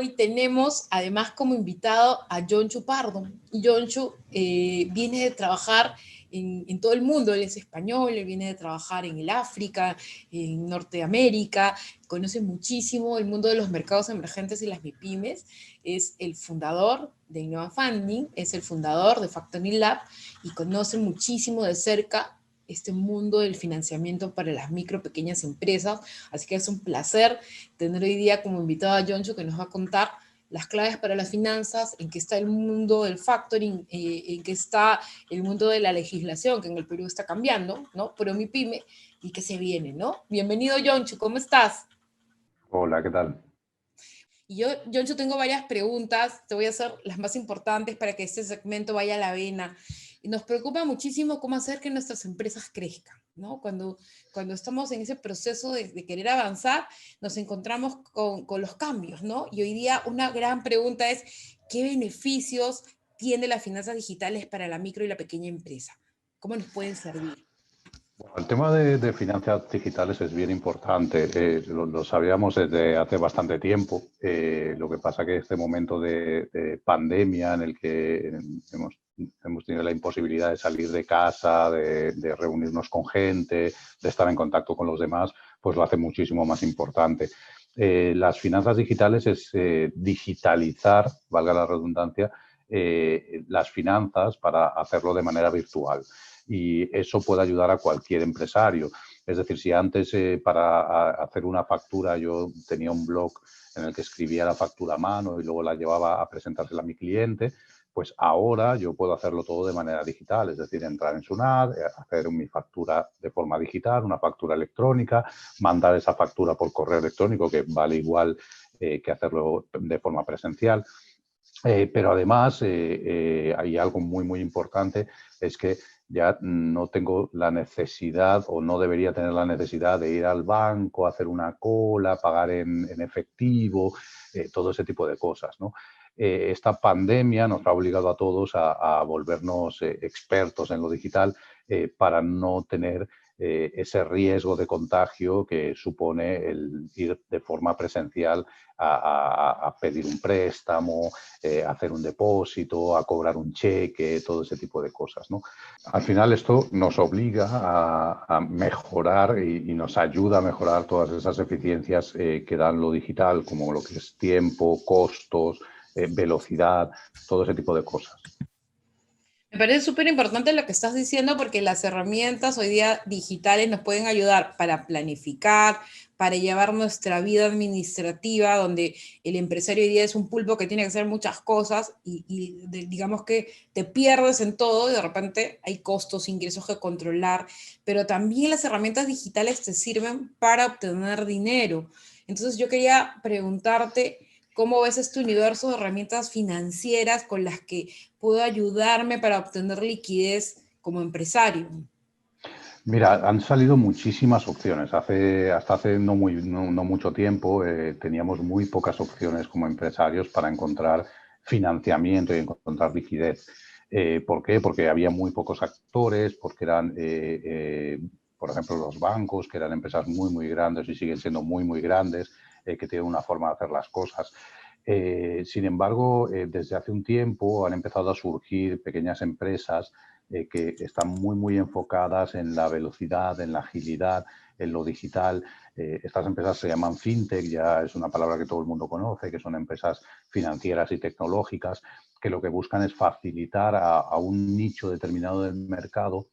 hoy tenemos además como invitado a Jonchu Pardo. Y Jonchu viene de trabajar en todo el mundo, él es español, él viene de trabajar en el África, en Norteamérica, conoce muchísimo el mundo de los mercados emergentes y las MIPYMES, es el fundador de Innova Funding, es el fundador de Factoring Lab y conoce muchísimo de cerca este mundo del financiamiento para las micro, pequeñas empresas, así que es un placer tener hoy día como invitado a Jonchu que nos va a contar las claves para las finanzas, en qué está el mundo del factoring, en qué está el mundo de la legislación, que en el Perú está cambiando, ¿no? Pero mi pyme, y qué se viene, ¿no? Bienvenido, Jonchu, ¿cómo estás? Hola, ¿qué tal? Y yo, Jonchu, tengo varias preguntas, te voy a hacer las más importantes para que este segmento vaya a la vena. Y nos preocupa muchísimo cómo hacer que nuestras empresas crezcan, ¿no? Cuando estamos en ese proceso de querer avanzar, nos encontramos con los cambios, ¿no? Y hoy día una gran pregunta es, ¿qué beneficios tiene las finanzas digitales para la micro y la pequeña empresa? ¿Cómo nos pueden servir? Bueno, el tema de finanzas digitales es bien importante. Lo sabíamos desde hace bastante tiempo. Lo que pasa que este momento de pandemia en el que hemos tenido la imposibilidad de salir de casa, de reunirnos con gente, de estar en contacto con los demás, pues lo hace muchísimo más importante. Las finanzas digitales es digitalizar, valga la redundancia, las finanzas para hacerlo de manera virtual. Y eso puede ayudar a cualquier empresario. Es decir, si antes para hacer una factura yo tenía un blog en el que escribía la factura a mano y luego la llevaba a presentársela a mi cliente, pues ahora yo puedo hacerlo todo de manera digital, es decir, entrar en Sunar, hacer mi factura de forma digital, una factura electrónica, mandar esa factura por correo electrónico, que vale igual que hacerlo de forma presencial. Pero además hay algo muy, muy importante, es que ya no tengo la necesidad o no debería tener la necesidad de ir al banco, hacer una cola, pagar en efectivo, todo ese tipo de cosas, ¿no? Esta pandemia nos ha obligado a todos a volvernos expertos en lo digital para no tener ese riesgo de contagio que supone el ir de forma presencial a pedir un préstamo, hacer un depósito, a cobrar un cheque, todo ese tipo de cosas, ¿no? Al final esto nos obliga a mejorar y nos ayuda a mejorar todas esas eficiencias que dan lo digital, como lo que es tiempo, costos, velocidad, todo ese tipo de cosas. Me parece súper importante lo que estás diciendo porque las herramientas hoy día digitales nos pueden ayudar para planificar, para llevar nuestra vida administrativa, donde el empresario hoy día es un pulpo que tiene que hacer muchas cosas digamos que te pierdes en todo y de repente hay costos, ingresos que controlar, pero también las herramientas digitales te sirven para obtener dinero. Entonces yo quería preguntarte, ¿cómo ves este universo de herramientas financieras con las que puedo ayudarme para obtener liquidez como empresario? Mira, han salido muchísimas opciones. Hasta hace no mucho tiempo teníamos muy pocas opciones como empresarios para encontrar financiamiento y encontrar liquidez. ¿Por qué? Porque había muy pocos actores, porque eran, por ejemplo, los bancos, que eran empresas muy, muy grandes y siguen siendo muy, muy grandes, que tienen una forma de hacer las cosas. Sin embargo, desde hace un tiempo han empezado a surgir pequeñas empresas que están muy, muy enfocadas en la velocidad, en la agilidad, en lo digital. Estas empresas se llaman fintech, ya es una palabra que todo el mundo conoce, que son empresas financieras y tecnológicas, que lo que buscan es facilitar a un nicho determinado del mercado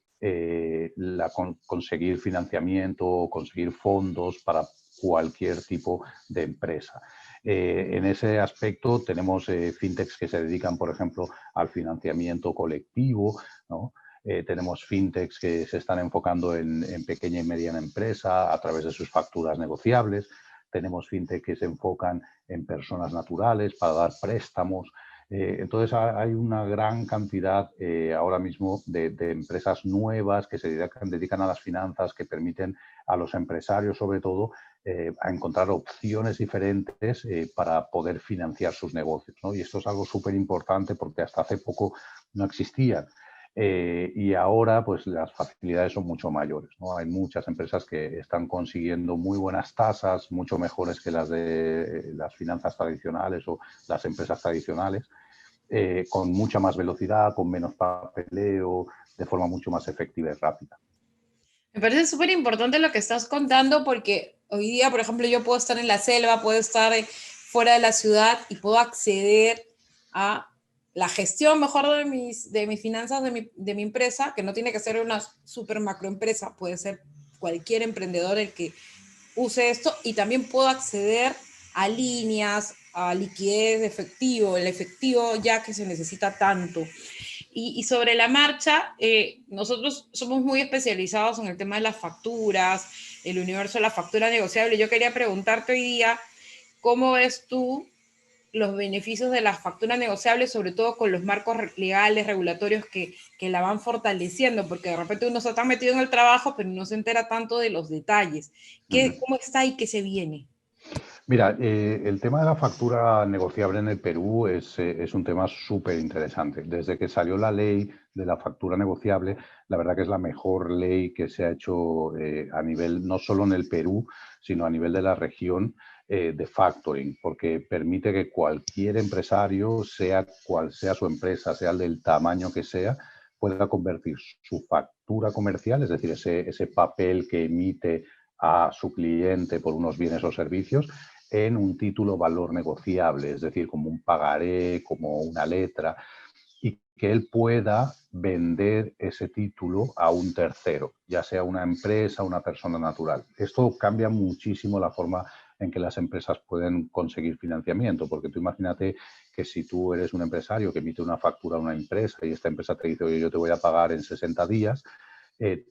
conseguir financiamiento, conseguir fondos para cualquier tipo de empresa. En ese aspecto tenemos fintechs que se dedican, por ejemplo, al financiamiento colectivo, ¿no? Tenemos fintechs que se están enfocando en pequeña y mediana empresa a través de sus facturas negociables. Tenemos fintechs que se enfocan en personas naturales para dar préstamos. Entonces hay una gran cantidad ahora mismo de empresas nuevas que se dedican a las finanzas, que permiten a los empresarios sobre todo a encontrar opciones diferentes para poder financiar sus negocios, ¿no? Y esto es algo súper importante porque hasta hace poco no existían. Y ahora, pues las facilidades son mucho mayores, ¿no? Hay muchas empresas que están consiguiendo muy buenas tasas, mucho mejores que las de las finanzas tradicionales o las empresas tradicionales, con mucha más velocidad, con menos papeleo, de forma mucho más efectiva y rápida. Me parece súper importante lo que estás contando porque hoy día, por ejemplo, yo puedo estar en la selva, puedo estar fuera de la ciudad y puedo acceder a la gestión mejor de mis finanzas, de mi empresa, que no tiene que ser una super macroempresa, puede ser cualquier emprendedor el que use esto, y también puedo acceder a líneas, a liquidez de efectivo, el efectivo ya que se necesita tanto. Y sobre la marcha, nosotros somos muy especializados en el tema de las facturas, el universo de la factura negociable. Yo quería preguntarte hoy día, ¿cómo ves tú los beneficios de las facturas negociables, sobre todo con los marcos legales, regulatorios que la van fortaleciendo? Porque de repente uno se está metido en el trabajo, pero no se entera tanto de los detalles. ¿Cómo está y qué se viene? Mira, el tema de la factura negociable en el Perú es un tema súper interesante. Desde que salió la ley de la factura negociable, la verdad que es la mejor ley que se ha hecho a nivel, no solo en el Perú, sino a nivel de la región de factoring, porque permite que cualquier empresario, sea cual sea su empresa, sea el del tamaño que sea, pueda convertir su factura comercial, es decir, ese papel que emite a su cliente por unos bienes o servicios, en un título valor negociable, es decir, como un pagaré, como una letra, y que él pueda vender ese título a un tercero, ya sea una empresa o una persona natural. Esto cambia muchísimo la forma en que las empresas pueden conseguir financiamiento, porque tú imagínate que si tú eres un empresario que emite una factura a una empresa y esta empresa te dice, oye, yo te voy a pagar en 60 días,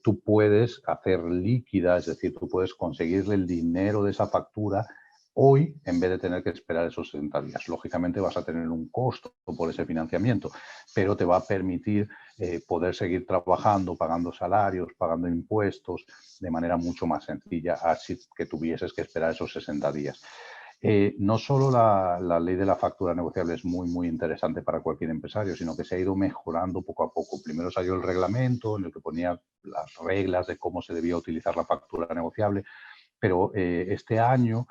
tú puedes hacer líquida, es decir, tú puedes conseguirle el dinero de esa factura hoy en vez de tener que esperar esos 60 días. Lógicamente vas a tener un costo por ese financiamiento, pero te va a permitir poder seguir trabajando, pagando salarios, pagando impuestos de manera mucho más sencilla, así que tuvieses que esperar esos 60 días. No solo la ley de la factura negociable es muy, muy interesante para cualquier empresario, sino que se ha ido mejorando poco a poco. Primero salió el reglamento en el que ponía las reglas de cómo se debía utilizar la factura negociable, pero este año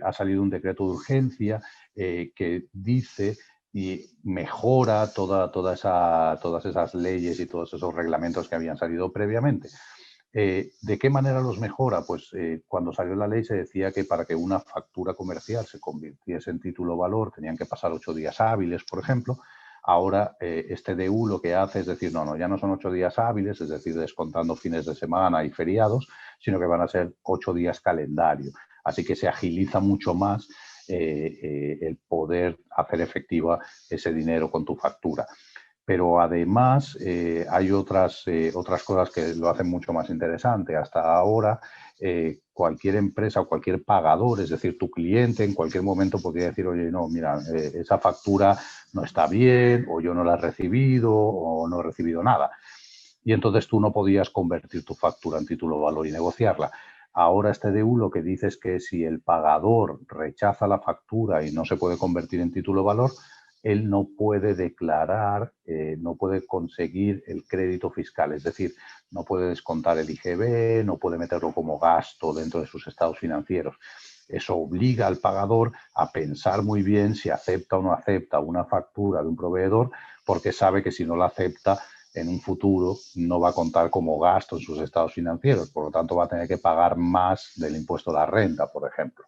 ha salido un decreto de urgencia que dice y mejora todas esas leyes y todos esos reglamentos que habían salido previamente. ¿De qué manera los mejora? Pues cuando salió la ley se decía que para que una factura comercial se convirtiese en título valor tenían que pasar 8 días hábiles, por ejemplo. Ahora este DU lo que hace es decir, no, ya no son 8 días hábiles, es decir, descontando fines de semana y feriados, sino que van a ser 8 días calendario. Así que se agiliza mucho más el poder hacer efectiva ese dinero con tu factura. Pero además hay otras cosas que lo hacen mucho más interesante. Hasta ahora, cualquier empresa o cualquier pagador, es decir, tu cliente, en cualquier momento podría decir, oye, no, mira, esa factura no está bien, o yo no la he recibido, o no he recibido nada. Y entonces tú no podías convertir tu factura en título valor y negociarla. Ahora este DU lo que dice es que si el pagador rechaza la factura y no se puede convertir en título valor, él no puede declarar, no puede conseguir el crédito fiscal, es decir, no puede descontar el IGB, no puede meterlo como gasto dentro de sus estados financieros. Eso obliga al pagador a pensar muy bien si acepta o no acepta una factura de un proveedor, porque sabe que si no la acepta, en un futuro no va a contar como gasto en sus estados financieros, por lo tanto va a tener que pagar más del impuesto a la renta, por ejemplo,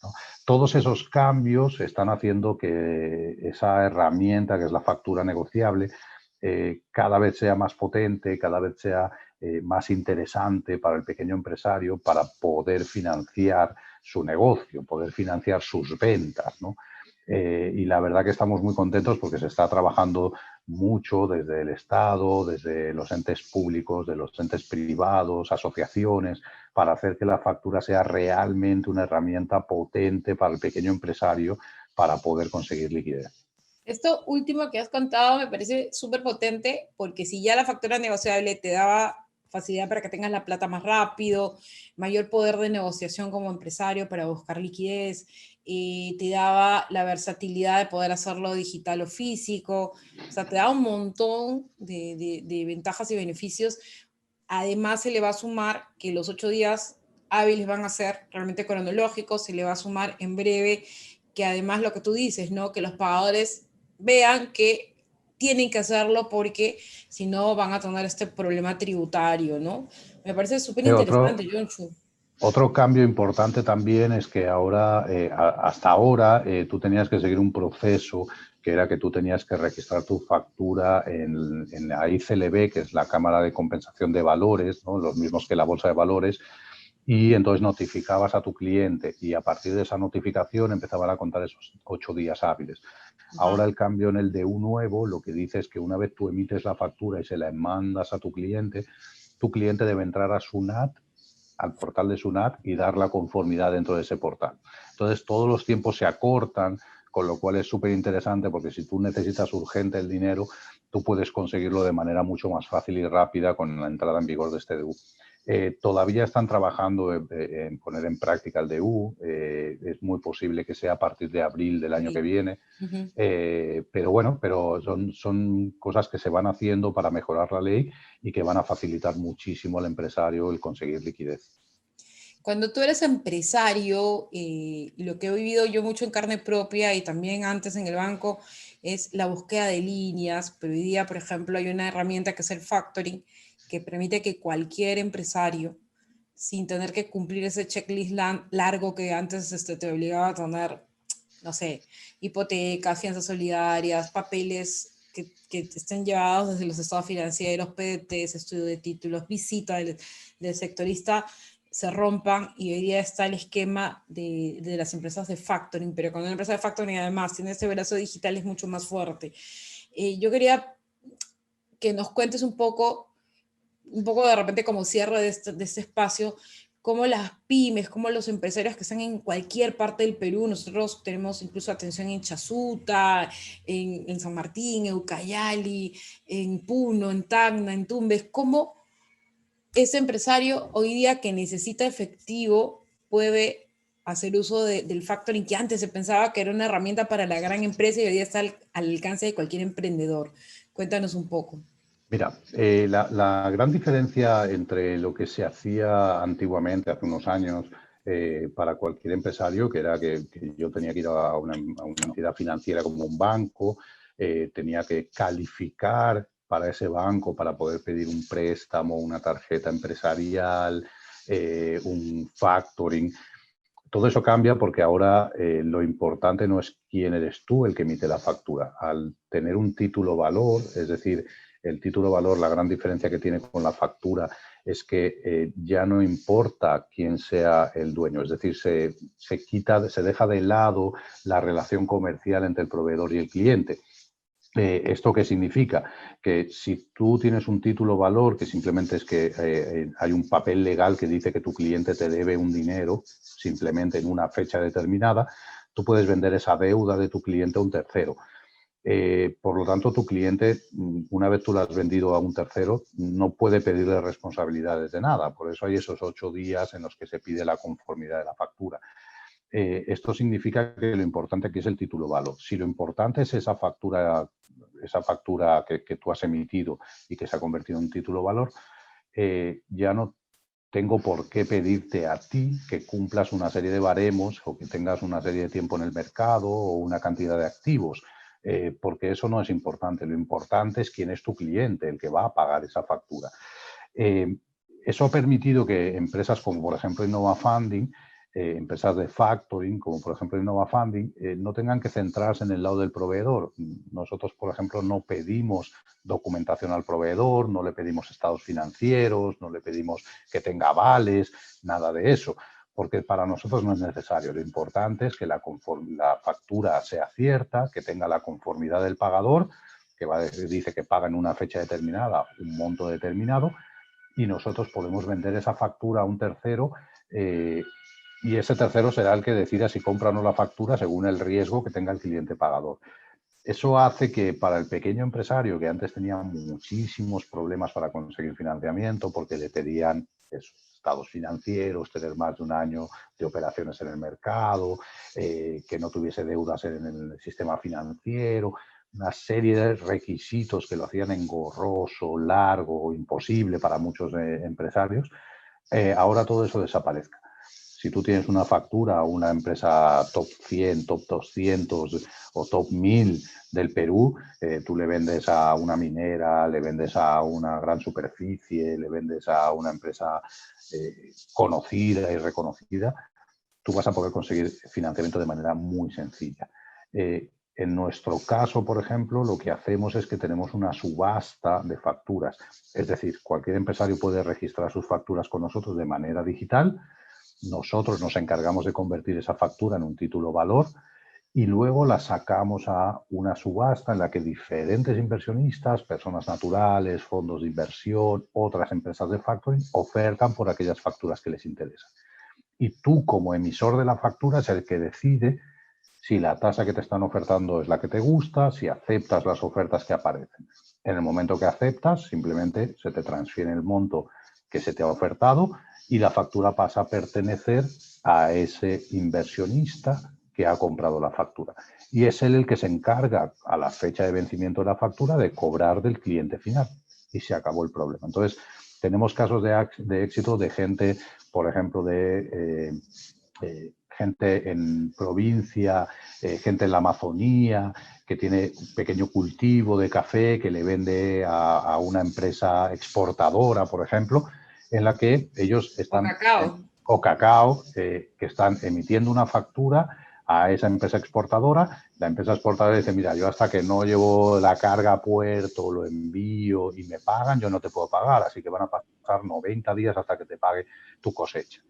¿no? Todos esos cambios están haciendo que esa herramienta, que es la factura negociable, cada vez sea más potente, cada vez sea más interesante para el pequeño empresario para poder financiar su negocio, poder financiar sus ventas, ¿no? Y la verdad que estamos muy contentos porque se está trabajando mucho desde el Estado, desde los entes públicos, de los entes privados, asociaciones, para hacer que la factura sea realmente una herramienta potente para el pequeño empresario para poder conseguir liquidez. Esto último que has contado me parece súper potente porque si ya la factura negociable te daba facilidad para que tengas la plata más rápido, mayor poder de negociación como empresario para buscar liquidez, te daba la versatilidad de poder hacerlo digital o físico, o sea, te da un montón de ventajas y beneficios. Además, se le va a sumar que los 8 días hábiles van a ser realmente cronológicos, se le va a sumar en breve, que además lo que tú dices, ¿no? Que los pagadores vean que tienen que hacerlo porque si no van a tener este problema tributario, ¿no? Me parece súper Otro, interesante, Jonshu. Otro cambio importante también es que ahora, hasta ahora, tú tenías que seguir un proceso que era que tú tenías que registrar tu factura en la ICLB, que es la Cámara de Compensación de Valores, ¿no? Los mismos que la Bolsa de Valores, y entonces notificabas a tu cliente y a partir de esa notificación empezaban a contar esos 8 días hábiles. Ahora el cambio en el DU nuevo lo que dice es que una vez tú emites la factura y se la mandas a tu cliente debe entrar a SUNAT, al portal de SUNAT y dar la conformidad dentro de ese portal. Entonces, todos los tiempos se acortan, con lo cual es súper interesante porque si tú necesitas urgente el dinero, tú puedes conseguirlo de manera mucho más fácil y rápida con la entrada en vigor de este DU. Todavía están trabajando en poner en práctica el DU. Es muy posible que sea a partir de abril del año que viene. Pero bueno, son cosas que se van haciendo para mejorar la ley y que van a facilitar muchísimo al empresario el conseguir liquidez. Cuando tú eres empresario, lo que he vivido yo mucho en carne propia y también antes en el banco es la búsqueda de líneas, pero hoy día, por ejemplo, hay una herramienta que es el factoring, que permite que cualquier empresario, sin tener que cumplir ese checklist largo que antes te obligaba a tener, no sé, hipotecas, fianzas solidarias, papeles que estén llevados desde los estados financieros, PDTs, estudio de títulos, visita del sectorista, se rompan, y hoy día está el esquema de las empresas de factoring, pero cuando una empresa de factoring además tiene ese brazo digital es mucho más fuerte. Yo quería que nos cuentes un poco de repente como cierre de este espacio, cómo las pymes, cómo los empresarios que están en cualquier parte del Perú, nosotros tenemos incluso atención en Chasuta, en San Martín, en Ucayali, en Puno, en Tacna, en Tumbes, cómo ese empresario hoy día que necesita efectivo puede hacer uso del factoring, que antes se pensaba que era una herramienta para la gran empresa y hoy día está al alcance de cualquier emprendedor. Cuéntanos un poco. Mira, la gran diferencia entre lo que se hacía antiguamente, hace unos años, para cualquier empresario, que era que yo tenía que ir a una entidad financiera como un banco, tenía que calificar para ese banco para poder pedir un préstamo, una tarjeta empresarial, un factoring. Todo eso cambia porque ahora lo importante no es quién eres tú el que emite la factura. Al tener un título valor, es decir, el título valor, la gran diferencia que tiene con la factura es que ya no importa quién sea el dueño, es decir, se deja de lado la relación comercial entre el proveedor y el cliente. ¿Esto qué significa? Que si tú tienes un título valor, que simplemente es que hay un papel legal que dice que tu cliente te debe un dinero, simplemente en una fecha determinada, tú puedes vender esa deuda de tu cliente a un tercero. Por lo tanto, tu cliente, una vez tú la has vendido a un tercero, no puede pedirle responsabilidades de nada. Por eso hay esos 8 días en los que se pide la conformidad de la factura. Esto significa que lo importante aquí es el título valor. Si lo importante es esa factura que tú has emitido y que se ha convertido en título valor, ya no tengo por qué pedirte a ti que cumplas una serie de baremos o que tengas una serie de tiempo en el mercado o una cantidad de activos, porque eso no es importante. Lo importante es quién es tu cliente, el que va a pagar esa factura. Eso ha permitido que empresas como, por ejemplo, Innova Funding, empresas de factoring, como por ejemplo Innova Funding, no tengan que centrarse en el lado del proveedor. Nosotros, por ejemplo, no pedimos documentación al proveedor, no le pedimos estados financieros, no le pedimos que tenga avales, nada de eso, porque para nosotros no es necesario. Lo importante es que la factura sea cierta, que tenga la conformidad del pagador, que dice que paga en una fecha determinada un monto determinado, y nosotros podemos vender esa factura a un tercero y ese tercero será el que decida si compra o no la factura según el riesgo que tenga el cliente pagador. Eso hace que para el pequeño empresario, que antes tenía muchísimos problemas para conseguir financiamiento porque le pedían eso, estados financieros, tener más de un año de operaciones en el mercado, que no tuviese deudas en el sistema financiero, una serie de requisitos que lo hacían engorroso, largo, imposible para muchos empresarios, ahora todo eso desaparezca. Si tú tienes una factura a una empresa top 100, top 200 o top 1000 del Perú, tú le vendes a una minera, le vendes a una gran superficie, le vendes a una empresa conocida y reconocida, tú vas a poder conseguir financiamiento de manera muy sencilla. En nuestro caso, por ejemplo, lo que hacemos es que tenemos una subasta de facturas. Es decir, cualquier empresario puede registrar sus facturas con nosotros de manera digital. Nosotros nos encargamos de convertir esa factura en un título valor y luego la sacamos a una subasta en la que diferentes inversionistas, personas naturales, fondos de inversión, otras empresas de factoring, ofertan por aquellas facturas que les interesan. Y tú, como emisor de la factura, es el que decide si la tasa que te están ofertando es la que te gusta, si aceptas las ofertas que aparecen. En el momento que aceptas, simplemente se te transfiere el monto que se te ha ofertado y la factura pasa a pertenecer a ese inversionista que ha comprado la factura. Y es él el que se encarga a la fecha de vencimiento de la factura de cobrar del cliente final. Y se acabó el problema. Entonces, tenemos casos de éxito de gente, por ejemplo, gente en provincia, gente en la Amazonía, que tiene un pequeño cultivo de café que le vende a una empresa exportadora, por ejemplo, en la que ellos están, o cacao, que están emitiendo una factura a esa empresa exportadora. La empresa exportadora dice, mira, yo hasta que no llevo la carga a puerto, lo envío y me pagan, yo no te puedo pagar, así que van a pasar 90 días hasta que te pague tu cosecha.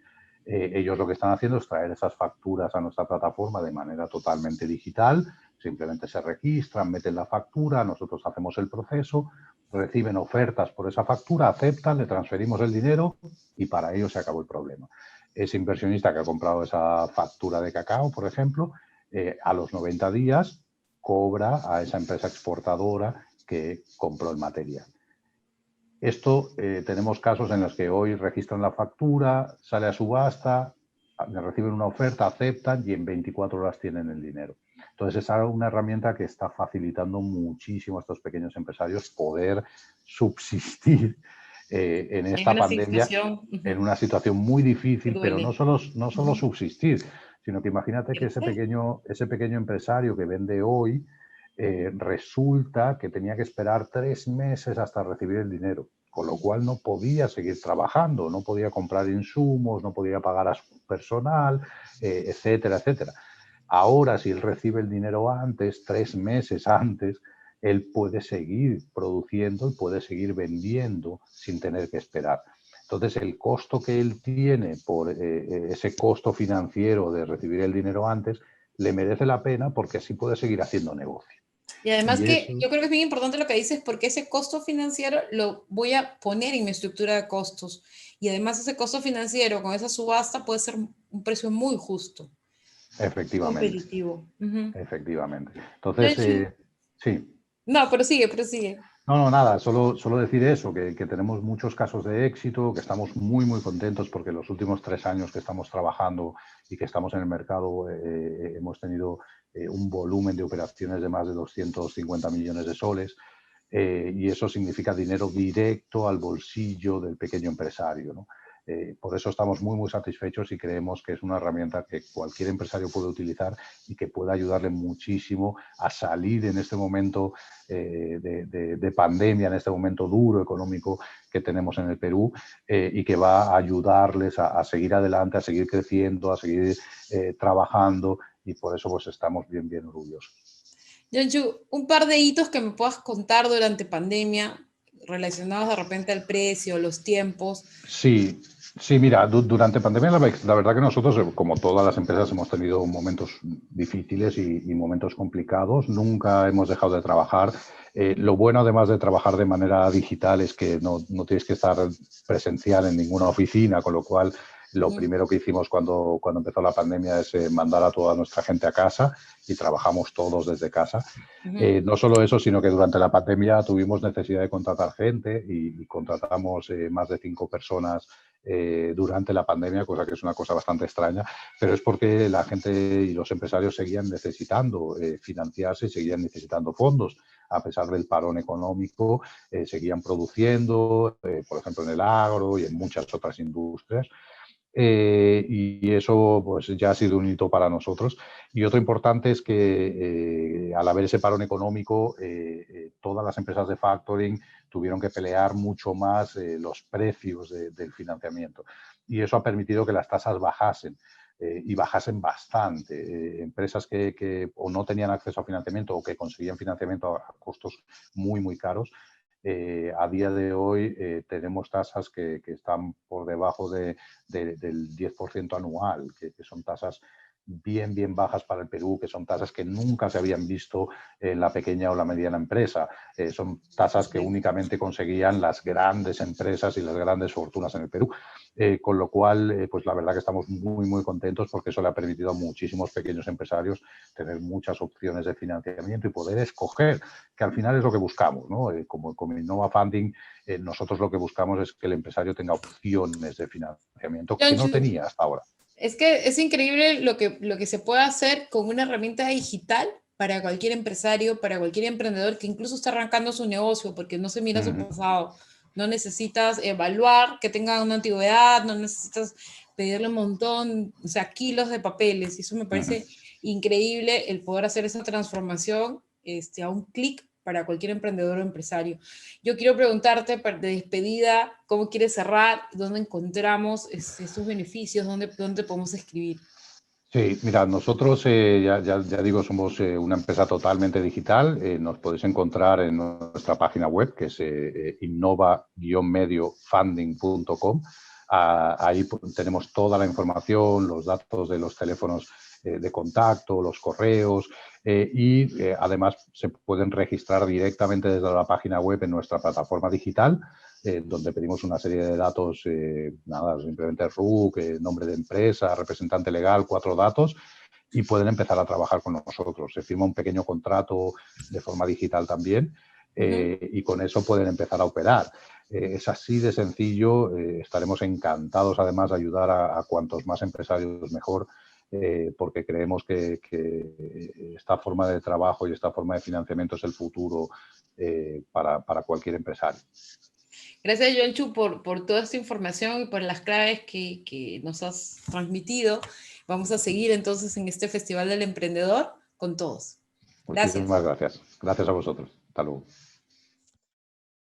Ellos lo que están haciendo es traer esas facturas a nuestra plataforma de manera totalmente digital. Simplemente se registran, meten la factura, nosotros hacemos el proceso, reciben ofertas por esa factura, aceptan, le transferimos el dinero y para ellos se acabó el problema. Ese inversionista que ha comprado esa factura de cacao, por ejemplo, a los 90 días cobra a esa empresa exportadora que compró el material. Esto tenemos casos en los que hoy registran la factura, sale a subasta, reciben una oferta, aceptan y en 24 horas tienen el dinero. Entonces es una herramienta que está facilitando muchísimo a estos pequeños empresarios poder subsistir en esta pandemia, en una situación muy difícil, pero no solo subsistir, sino que imagínate que ese pequeño empresario que vende hoy, resulta que tenía que esperar 3 meses hasta recibir el dinero, con lo cual no podía seguir trabajando, no podía comprar insumos, no podía pagar a su personal, etcétera, etcétera. Ahora, si él recibe el dinero antes, 3 meses antes, él puede seguir produciendo y puede seguir vendiendo sin tener que esperar. Entonces, el costo que él tiene por ese costo financiero de recibir el dinero antes, le merece la pena porque así puede seguir haciendo negocio. Y además yo creo que es bien importante lo que dices porque ese costo financiero lo voy a poner en mi estructura de costos. Y además ese costo financiero con esa subasta puede ser un precio muy justo. Efectivamente. Competitivo. Efectivamente. Entonces, sí. No, pero sigue. No, nada, solo decir eso, que tenemos muchos casos de éxito, que estamos muy, muy contentos porque los últimos 3 años que estamos trabajando y que estamos en el mercado hemos tenido un volumen de operaciones de más de 250 millones de soles y eso significa dinero directo al bolsillo del pequeño empresario, ¿no? Por eso estamos muy, muy satisfechos y creemos que es una herramienta que cualquier empresario puede utilizar y que puede ayudarle muchísimo a salir en este momento de pandemia, en este momento duro económico que tenemos en el Perú y que va a ayudarles a seguir adelante, a seguir creciendo, a seguir trabajando y por eso pues estamos bien, bien orgullosos. Jonchu, un par de hitos que me puedas contar durante pandemia relacionados de repente al precio, los tiempos. Sí, mira, durante pandemia la verdad que nosotros, como todas las empresas, hemos tenido momentos difíciles y momentos complicados. Nunca hemos dejado de trabajar. Lo bueno, además de trabajar de manera digital, es que no tienes que estar presencial en ninguna oficina, con lo cual Lo primero que hicimos cuando empezó la pandemia es mandar a toda nuestra gente a casa y trabajamos todos desde casa. No solo eso, sino que durante la pandemia tuvimos necesidad de contratar gente y contratamos más de 5 personas durante la pandemia, cosa que es una cosa bastante extraña, pero es porque la gente y los empresarios seguían necesitando financiarse y seguían necesitando fondos. A pesar del parón económico, seguían produciendo, por ejemplo, en el agro y en muchas otras industrias. Y eso pues ya ha sido un hito para nosotros. Y otro importante es que al haber ese parón económico, todas las empresas de factoring tuvieron que pelear mucho más los precios del financiamiento. Y eso ha permitido que las tasas bajasen. Y bajasen bastante. Empresas que o no tenían acceso a financiamiento o que conseguían financiamiento a costos muy, muy caros, a día de hoy tenemos tasas que están por debajo del 10% anual, que son tasas bien, bien bajas para el Perú, que son tasas que nunca se habían visto en la pequeña o la mediana empresa. Son tasas que únicamente conseguían las grandes empresas y las grandes fortunas en el Perú. Con lo cual, pues la verdad que estamos muy, muy contentos porque eso le ha permitido a muchísimos pequeños empresarios tener muchas opciones de financiamiento y poder escoger, que al final es lo que buscamos, ¿no? Como Innova Funding, nosotros lo que buscamos es que el empresario tenga opciones de financiamiento que no tenía hasta ahora. Es que es increíble lo que se puede hacer con una herramienta digital para cualquier empresario, para cualquier emprendedor que incluso está arrancando su negocio porque no se mira su pasado. No necesitas evaluar que tenga una antigüedad, no necesitas pedirle un montón, o sea, kilos de papeles. Y eso me parece increíble el poder hacer esa transformación a un clic para cualquier emprendedor o empresario. Yo quiero preguntarte, de despedida, ¿cómo quieres cerrar? ¿Dónde encontramos esos beneficios? ¿Dónde podemos escribir? Sí, mira, nosotros ya digo, somos una empresa totalmente digital. Nos podéis encontrar en nuestra página web, que es innova-mediofunding.com. Ahí tenemos toda la información, los datos de los teléfonos de contacto, los correos y además se pueden registrar directamente desde la página web en nuestra plataforma digital, donde pedimos una serie de datos, nada, simplemente RUC, nombre de empresa, representante legal, 4 datos, y pueden empezar a trabajar con nosotros. Se firma un pequeño contrato de forma digital también y con eso pueden empezar a operar. Es así de sencillo. Estaremos encantados además de ayudar a cuantos más empresarios mejor, porque creemos que esta forma de trabajo y esta forma de financiamiento es el futuro para cualquier empresario. Gracias, Joanchu, por toda esta información y por las claves que nos has transmitido. Vamos a seguir entonces en este Festival del Emprendedor con todos. Gracias. Muchísimas gracias. Gracias a vosotros. Hasta luego.